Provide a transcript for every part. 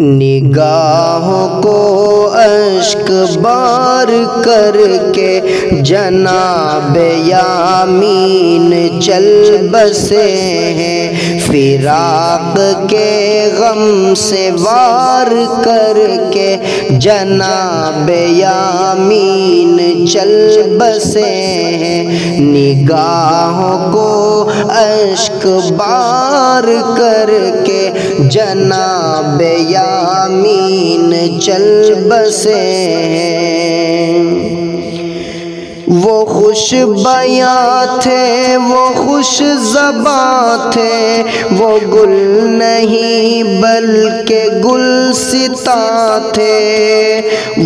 نگاہوں کو اشک بار کر کے جناب یامین چل بسے ہیں، فراق کے غم سے وار کر کے جناب یامین چل بسے ہیں، نگاہوں کو اشک بار کر کے جناب یامین چل بسے ہیں۔ وہ خوش بیاں تھے، وہ خوش زباں تھے، وہ گل نہیں بلکہ گلستاں تھے۔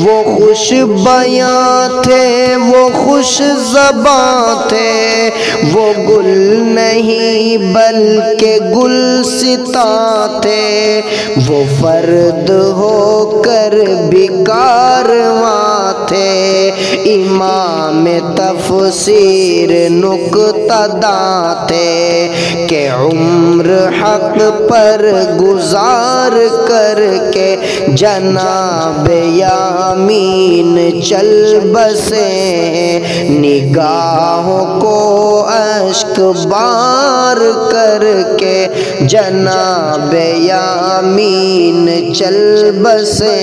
وہ خوش بیاں تھے، وہ خوش زباں تھے، وہ گل نہیں بلکہ گلستاں تھے۔ وہ فرد ہو کر بھی کارواں تھے، امام تفسیر نکتہ داں تھے، کہ عمر حق پر گزار کر کے جناب یامین چل بسے ہیں، نگاہوں کو اشک بار کر کے جناب یامین چل بسے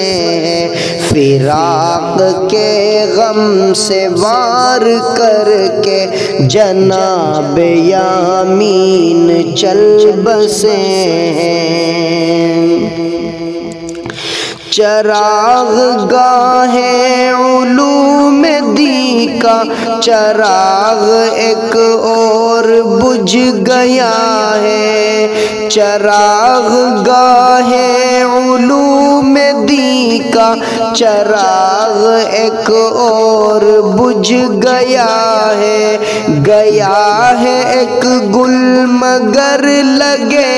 ہیں، فراق کے غم سے وار کر کے جناب یامین چل بسے ہیں۔ چراغ گاہ علوم دین کا چراغ ایک اور بجھ گیا ہے، چراغ گاہ علوم دین کا چراغ ایک اور بجھ گیا ہے، گیا ہے ایک گل مگر لگے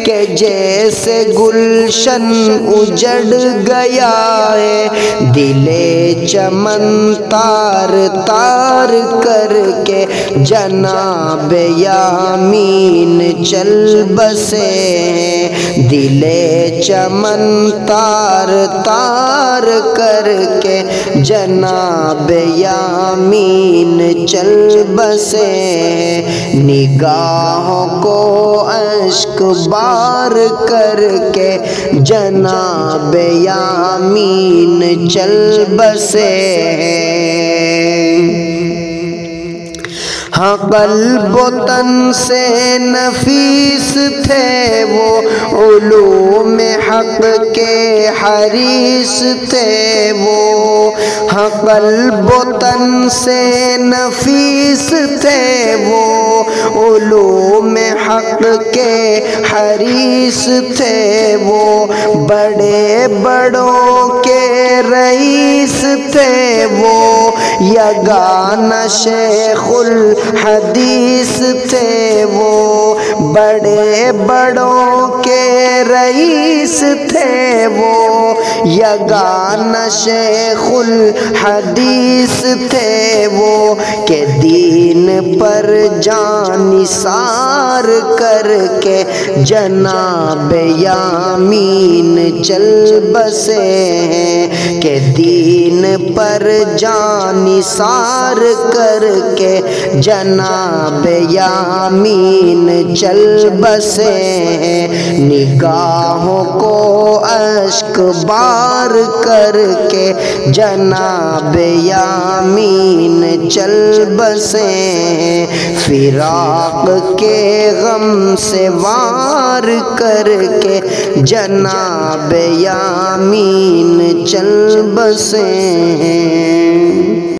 کہ جیسے گلشن اجڑ گیا ہے، دل چمن تار تار کر کے جناب یامین چل بسے ہیں، دل چمن تار تار کر کے جناب یامین چل بسے ہیں، نگاہوں کو اشک بار کر کے جناب یامین چل بسے ہیں۔ ہاں قلب و تن سے نفیس تھے وہ، علوم حق کے حریص تھے وہ، ہاں قلب و تن سے نفیس تھے وہ، علوم حق کے حریص تھے وہ، بڑے بڑوں کے رئیس تھے وہ، یگانہ شیخ الحدیث تھے وہ، بڑے بڑوں کے رئیس تھے وہ، یگانہ شیخ الحدیث تھے وہ، کہ دین پر جان نثار کر کے جناب یامین چل بسے ہیں، کہ دین پر جان نثار کر کے جناب یامین چل بسے ہیں، نگاہوں کو اشک بار کر کے جناب یامین چل بسے ہیں، فراق کے غم سے وار کر کے جناب یامین چل بسے ہیں۔